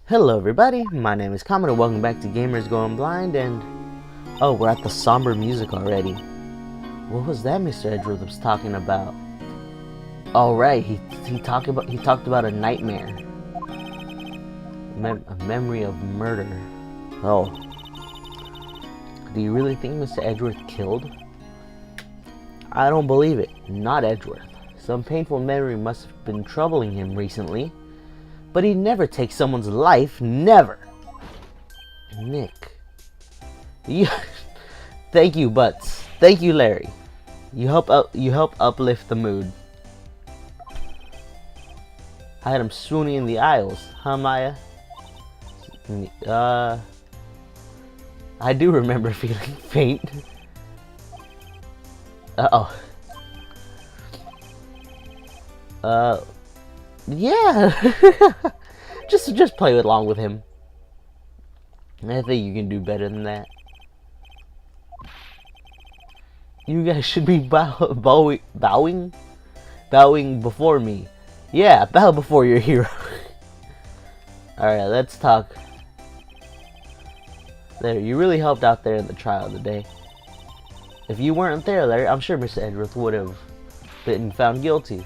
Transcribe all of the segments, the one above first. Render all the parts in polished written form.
Hello everybody, my name is Comet and welcome back to GamersGoin'Blind, and oh, we're at the somber music already. What was that Mr. Edgeworth was talking about? Oh right, he talked about a nightmare. A memory of murder. Oh. Do you really think Mr. Edgeworth killed? I don't believe it. Not Edgeworth. Some painful memory must have been troubling him recently. But he'd never take someone's life. Never. Nick. Thank you, Butts. Thank you, Larry. You help uplift the mood. I had him swooning in the aisles, huh, Maya? I do remember feeling faint. Yeah. just play along with him. I think you can do better than that. You guys should be bowing before me. Yeah, bow before your hero. Alright, let's talk. There, you really helped out there in the trial today. If you weren't there, Larry, I'm sure Mr. Edgeworth would have been found guilty.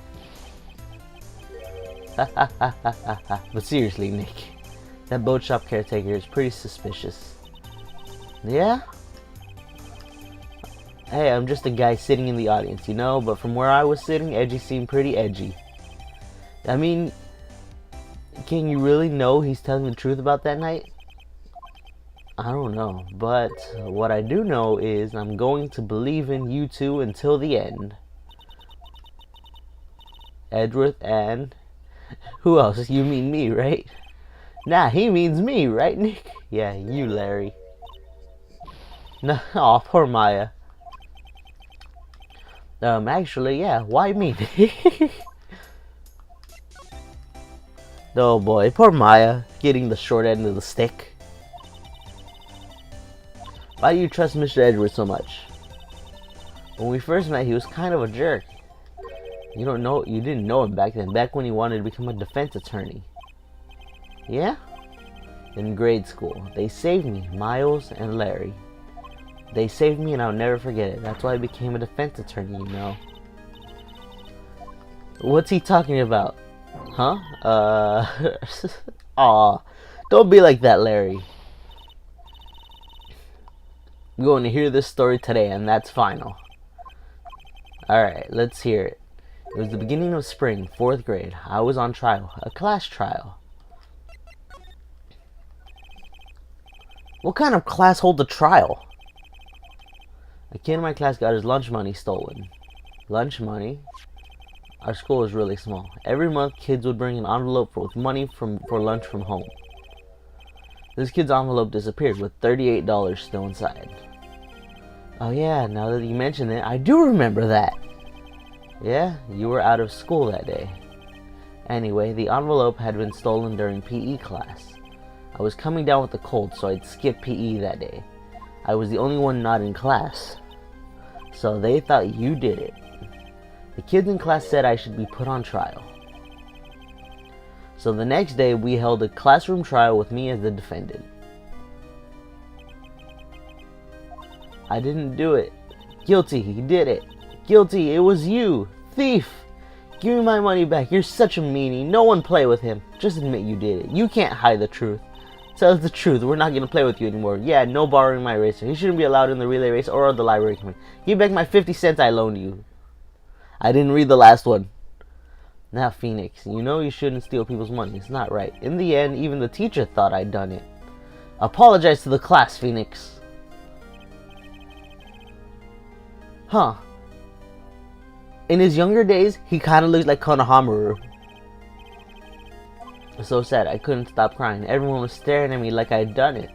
But seriously, Nick, that boat shop caretaker is pretty suspicious. Yeah? Hey, I'm just a guy sitting in the audience, you know, but from where I was sitting, Edgy seemed pretty edgy. I mean, can you really know he's telling the truth about that night? I don't know, but what I do know is I'm going to believe in you two until the end. Edgeworth and... who else? You mean me, right? Nah, he means me, right, Nick? Yeah, you, Larry. No, aw, poor Maya. Actually, yeah, why me? Oh boy, poor Maya, getting the short end of the stick. Why do you trust Mr. Edgeworth so much? When we first met, he was kind of a jerk. You didn't know him back then, back when he wanted to become a defense attorney. Yeah? In grade school, they saved me, Miles and Larry. They saved me and I'll never forget it. That's why I became a defense attorney, you know. What's he talking about? Huh? Aw, don't be like that, Larry. I'm going to hear this story today, and that's final. Alright, let's hear it. It was the beginning of spring, 4th grade. I was on trial, a class trial. What kind of class holds a trial? A kid in my class got his lunch money stolen. Lunch money? Our school is really small. Every month, kids would bring an envelope with money for lunch from home. This kid's envelope disappeared with $38 still inside. Oh yeah, now that you mention it, I do remember that. Yeah, you were out of school that day. Anyway, the envelope had been stolen during PE class. I was coming down with a cold, so I'd skip PE that day. I was the only one not in class. So they thought you did it. The kids in class said I should be put on trial. So the next day, we held a classroom trial with me as the defendant. I didn't do it. Guilty, he did it. Guilty, it was you. Thief. Give me my money back. You're such a meanie. No one play with him. Just admit you did it. You can't hide the truth. Tell us the truth. We're not going to play with you anymore. Yeah, no borrowing my eraser. He shouldn't be allowed in the relay race or the library committee. Give back my 50 cents I loaned you. I didn't read the last one. Now, Phoenix, you know you shouldn't steal people's money. It's not right. In the end, even the teacher thought I'd done it. Apologize to the class, Phoenix. Huh. In his younger days, he kind of looks like Konohamaru. It was so sad, I couldn't stop crying. Everyone was staring at me like I had done it.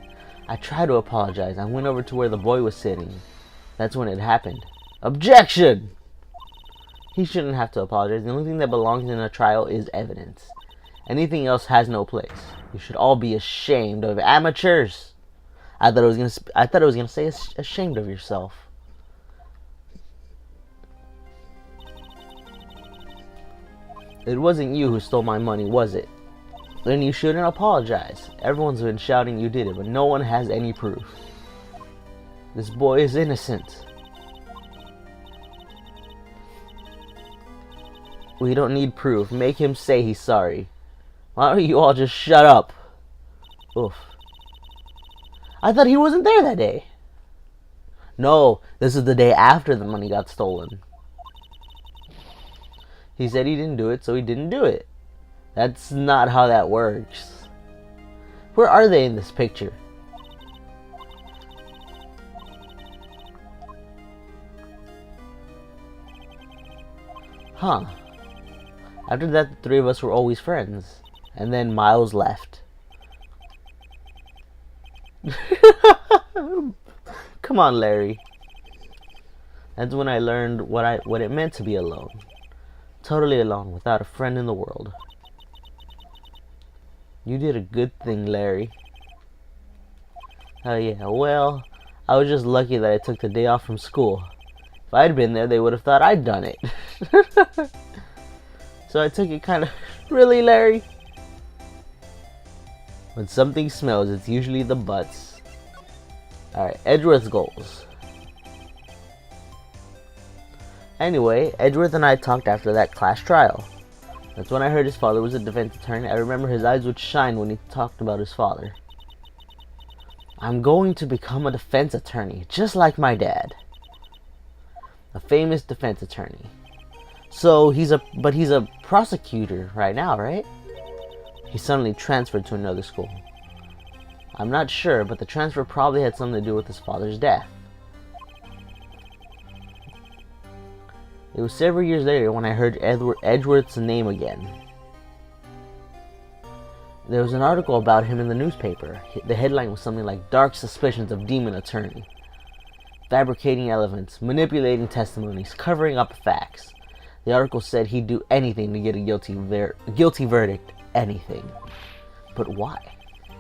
I tried to apologize. I went over to where the boy was sitting. That's when it happened. Objection! He shouldn't have to apologize. The only thing that belongs in a trial is evidence. Anything else has no place. You should all be ashamed of amateurs. I thought it was gonna say ashamed of yourself. It wasn't you who stole my money, was it? Then you shouldn't apologize. Everyone's been shouting you did it, but no one has any proof. This boy is innocent. We don't need proof. Make him say he's sorry. Why don't you all just shut up? Oof. I thought he wasn't there that day. No, this is the day after the money got stolen. He said he didn't do it, so he didn't do it. That's not how that works. Where are they in this picture? Huh. After that, the three of us were always friends. And then Miles left. Come on, Larry. That's when I learned what it meant to be alone. Totally alone, without a friend in the world. You did a good thing, Larry. Oh yeah, well, I was just lucky that I took the day off from school. If I'd been there, they would have thought I'd done it. So I took it kind of... Really, Larry? When something smells, it's usually the butts. Alright, Edgeworth's goals. Anyway, Edgeworth and I talked after that class trial. That's when I heard his father was a defense attorney. I remember his eyes would shine when he talked about his father. I'm going to become a defense attorney, just like my dad. A famous defense attorney. So he's a prosecutor right now, right? He suddenly transferred to another school. I'm not sure, but the transfer probably had something to do with his father's death. It was several years later when I heard Edgeworth's name again. There was an article about him in the newspaper. The headline was something like "Dark Suspicions of Demon Attorney." Fabricating evidence, manipulating testimonies, covering up facts. The article said he'd do anything to get a guilty verdict. Anything. But why?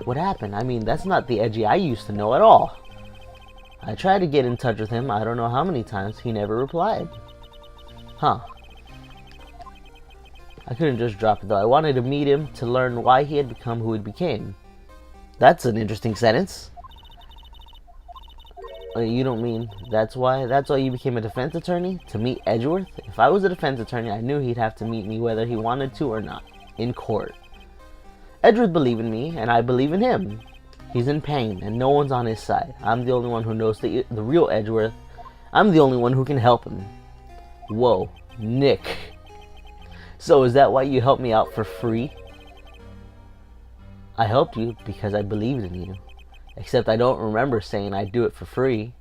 What happened? I mean, that's not the Edgy I used to know at all. I tried to get in touch with him, I don't know how many times, he never replied. Huh. I couldn't just drop it though. I wanted to meet him to learn why he had become who he became. That's an interesting sentence. You don't mean that's why you became a defense attorney? To meet Edgeworth? If I was a defense attorney, I knew he'd have to meet me whether he wanted to or not. In court. Edgeworth believed in me, and I believe in him. He's in pain, and no one's on his side. I'm the only one who knows the real Edgeworth. I'm the only one who can help him. Whoa, Nick. So is that why you helped me out for free? I helped you because I believed in you. Except I don't remember saying I'd do it for free.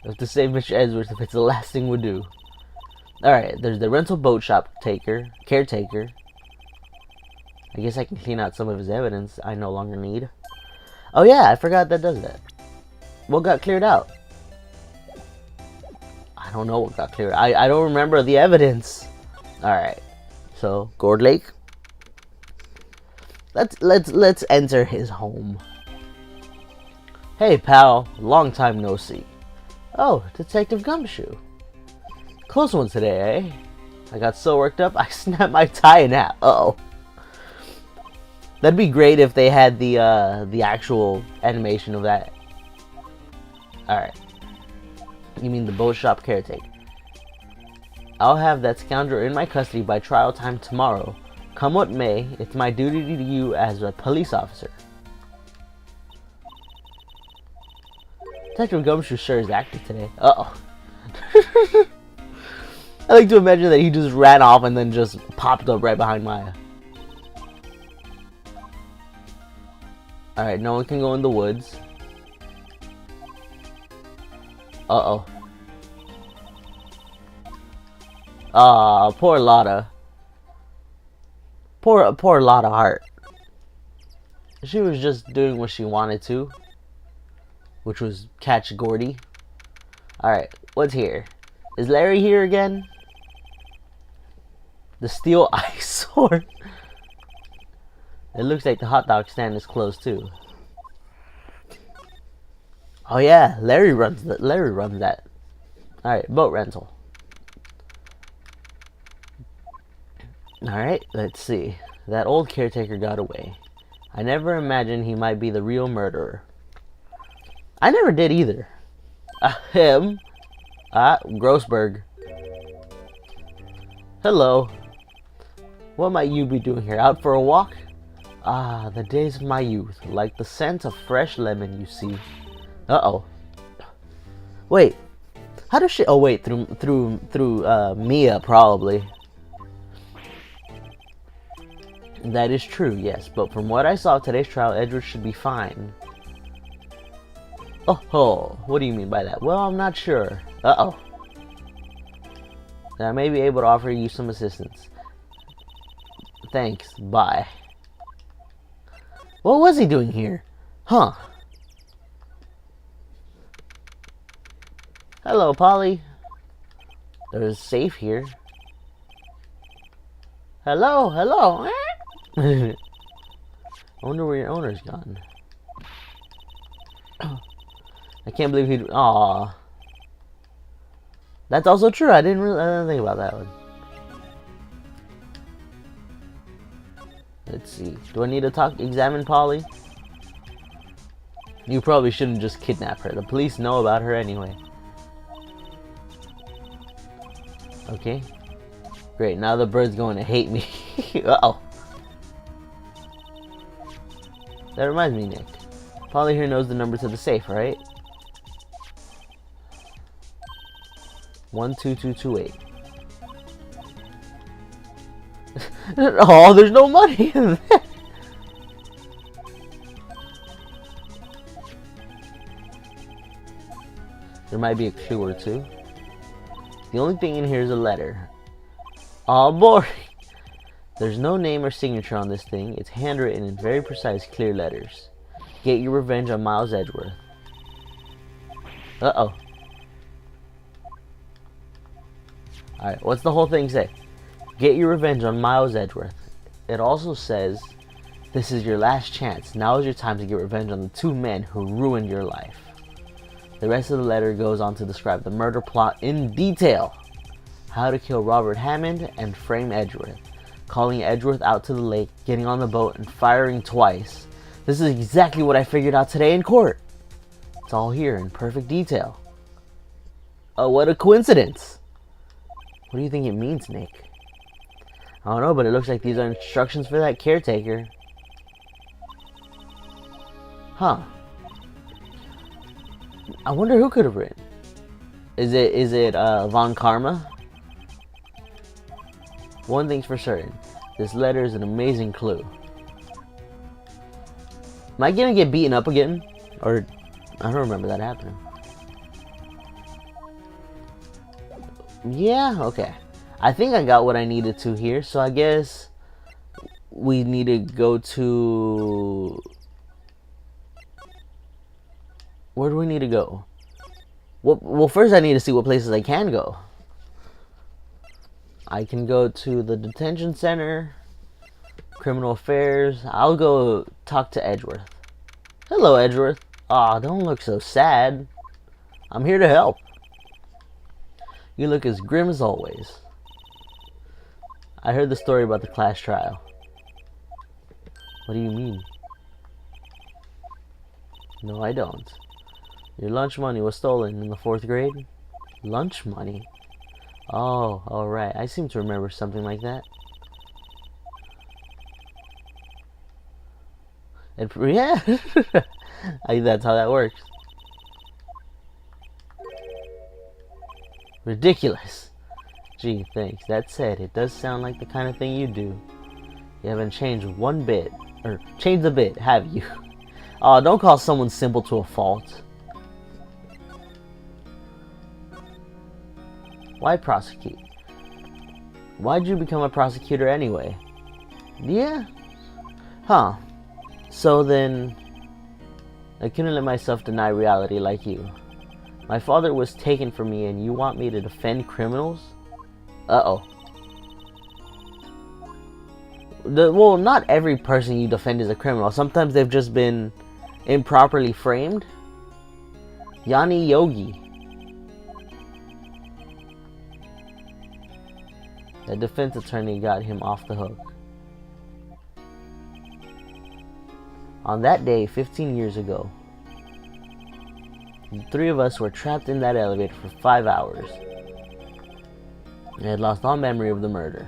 I have to save Mr. Edgeworth if it's the last thing we do. Alright, there's the rental boat shop caretaker. I guess I can clean out some of his evidence I no longer need. Oh yeah, I forgot that does that. What got cleared out? I don't know what got cleared. I don't remember the evidence. Alright. So, Gourd Lake. Let's enter his home. Hey pal, long time no see. Oh, Detective Gumshoe. Close one today, eh? I got so worked up, I snapped my tie in half. Uh-oh. That'd be great if they had the actual animation of that. Alright. You mean the boat shop caretaker. I'll have that scoundrel in my custody by trial time tomorrow. Come what may, it's my duty to you as a police officer. Detective Gumshoe sure is active today. Uh-oh. I like to imagine that he just ran off and then just popped up right behind Maya. Alright, no one can go in the woods. Uh-oh. Ah, poor Lotta. Poor Lotta Hart. She was just doing what she wanted to. Which was catch Gordy. Alright, what's here? Is Larry here again? The steel eyesore. It looks like the hot dog stand is closed too. Oh yeah, Larry runs that. Alright, boat rental. Alright, let's see. That old caretaker got away. I never imagined he might be the real murderer. I never did either. Him? Grossberg. Hello. What might you be doing here? Out for a walk? Ah, the days of my youth. Like the scent of fresh lemon, you see. Uh-oh. Wait. How does she... Oh, wait. Through Mia, probably. That is true, yes. But from what I saw of today's trial, Edward should be fine. Oh, what do you mean by that? Well, I'm not sure. Uh-oh. I may be able to offer you some assistance. Thanks. Bye. What was he doing here? Huh. Hello, Polly. There's a safe here. Hello. I wonder where your owner's gone. I can't believe he'd... Aww. That's also true. I didn't think about that one. Let's see. Do I need to examine Polly? You probably shouldn't just kidnap her. The police know about her anyway. Okay. Great. Now the bird's going to hate me. Uh-oh. That reminds me, Nick. Polly here knows the number to the safe, right? 12228. Oh, there's no money in there. There might be a clue or two. The only thing in here is a letter. Oh, boring. There's no name or signature on this thing. It's handwritten in very precise, clear letters. Get your revenge on Miles Edgeworth. Uh-oh. Alright, what's the whole thing say? Get your revenge on Miles Edgeworth. It also says, this is your last chance. Now is your time to get revenge on the two men who ruined your life. The rest of the letter goes on to describe the murder plot in detail. How to kill Robert Hammond and frame Edgeworth. Calling Edgeworth out to the lake, getting on the boat, and firing twice. This is exactly what I figured out today in court. It's all here in perfect detail. Oh, what a coincidence. What do you think it means, Nick? I don't know, but it looks like these are instructions for that caretaker. Huh. I wonder who could have written. Is it Von Karma? One thing's for certain. This letter is an amazing clue. Am I gonna get beaten up again? Or I don't remember that happening. Yeah, okay. I think I got what I needed to here, so I guess we need to go to... Where do we need to go? Well, first I need to see what places I can go. I can go to the detention center, criminal affairs. I'll go talk to Edgeworth. Hello, Edgeworth. Aw, don't look so sad. I'm here to help. You look as grim as always. I heard the story about the class trial. What do you mean? No, I don't. Your lunch money was stolen in the 4th grade? Lunch money? Oh, alright. I seem to remember something like that. Yeah, I think that's how that works. Ridiculous. Gee, thanks. That said, it does sound like the kind of thing you do. You haven't changed one bit. Or, changed a bit, have you? Oh, don't call someone simple to a fault. Why prosecute? Why'd you become a prosecutor anyway? Yeah? Huh. So then, I couldn't let myself deny reality like you. My father was taken from me and you want me to defend criminals? Uh-oh. Well, not every person you defend is a criminal. Sometimes they've just been improperly framed. Yanni Yogi. The defense attorney got him off the hook. On that day, 15 years ago, the three of us were trapped in that elevator for 5 hours. I had lost all memory of the murder.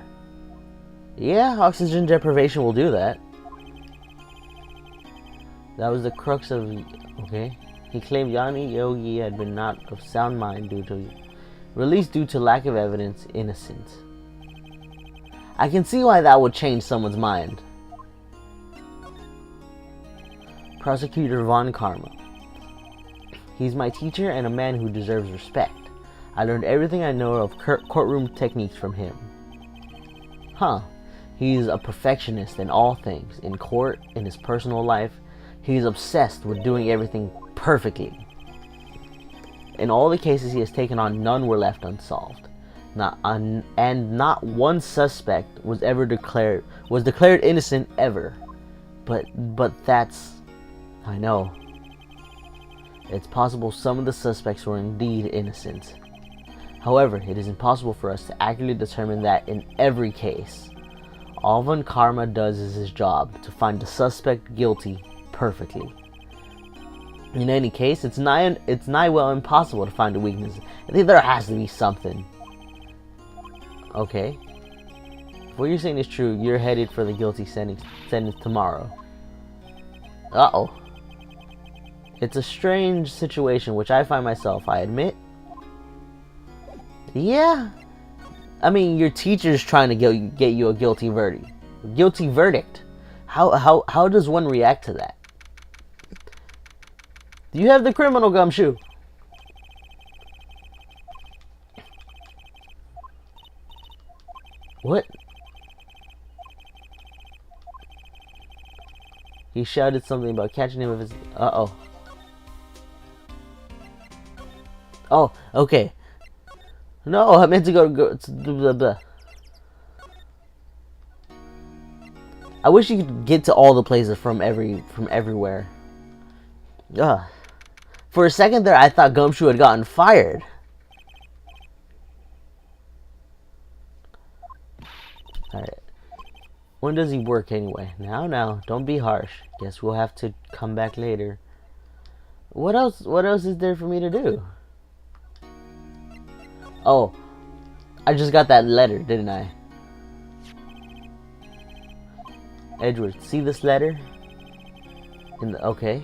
Yeah, oxygen deprivation will do that. That was the crux of... Okay. He claimed Yanni Yogi had been not of sound mind released due to lack of evidence, innocent. I can see why that would change someone's mind. Prosecutor Von Karma. He's my teacher and a man who deserves respect. I learned everything I know of courtroom techniques from him. Huh. He's a perfectionist in all things. In court, in his personal life, he's obsessed with doing everything perfectly. In all the cases he has taken on, none were left unsolved. And not one suspect was declared innocent ever. But that's... I know. It's possible some of the suspects were indeed innocent. However, it is impossible for us to accurately determine that in every case. All Von Karma does is his job, to find the suspect guilty perfectly. In any case, it's nigh well impossible to find a weakness. I think there has to be something. Okay. If what you're saying is true, you're headed for the guilty sentence tomorrow. Uh-oh. It's a strange situation, which I find myself, I admit. Yeah. I mean, your teacher's trying to get you a guilty verdict. Guilty verdict. How does one react to that? Do you have the criminal gumshoe? What? He shouted something about catching him with his... Uh-oh. Oh, okay. No, I meant to go to blah, blah. I wish you could get to all the places from everywhere. Ugh. For a second there, I thought Gumshoe had gotten fired. Alright. When does he work anyway? Now, don't be harsh. Guess we'll have to come back later. What else is there for me to do? Oh, I just got that letter, didn't I? Edward, see this letter? Okay.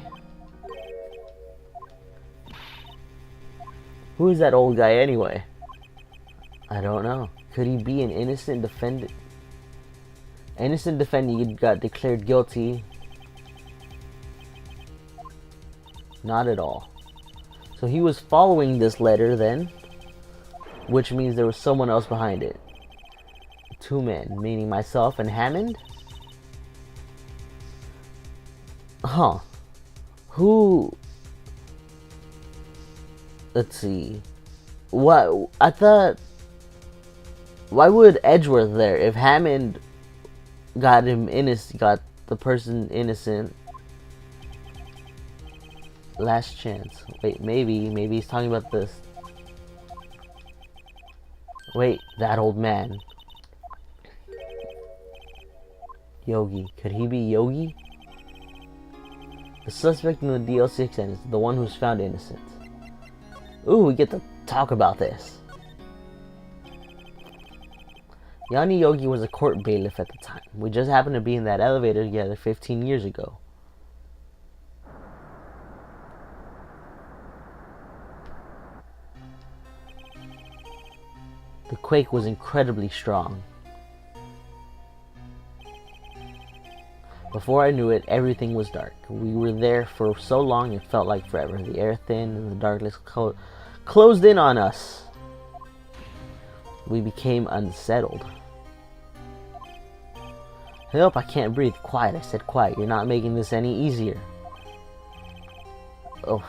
Who is that old guy anyway? I don't know. Could he be an innocent defendant? Innocent defendant got declared guilty. Not at all. So he was following this letter then, which means there was someone else behind it. Two men, meaning myself and Hammond? Huh. Who... Let's see. What? I thought... Why would Edgeworth there if Hammond got him innocent, got the person innocent? Last chance. Wait, maybe he's talking about this. Wait, that old man. Yogi. Could he be Yogi? The suspect in the DLC sentence, the one who's found innocent. Ooh, we get to talk about this. Yanni Yogi was a court bailiff at the time. We just happened to be in that elevator together 15 years ago. The quake was incredibly strong. Before I knew it, everything was dark. We were there for so long it felt like forever. The air thin and the darkness closed in on us. We became unsettled. Help, I can't breathe. Quiet, I said quiet. You're not making this any easier. Oh.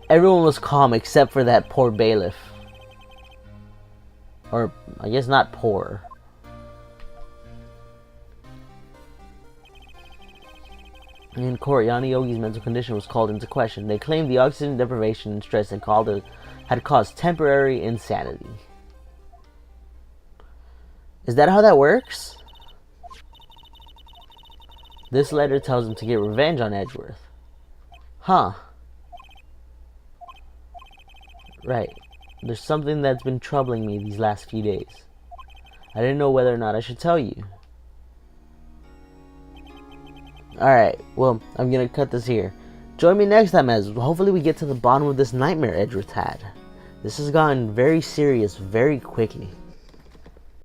Everyone was calm except for that poor bailiff. Or, I guess not poor. In court, Yanni Yogi's mental condition was called into question. They claimed the oxygen deprivation and stress had caused temporary insanity. Is that how that works? This letter tells him to get revenge on Edgeworth. Huh. Right. There's something that's been troubling me these last few days. I didn't know whether or not I should tell you. Alright, well, I'm gonna cut this here. Join me next time as hopefully we get to the bottom of this nightmare Edgeworth had. This has gotten very serious very quickly.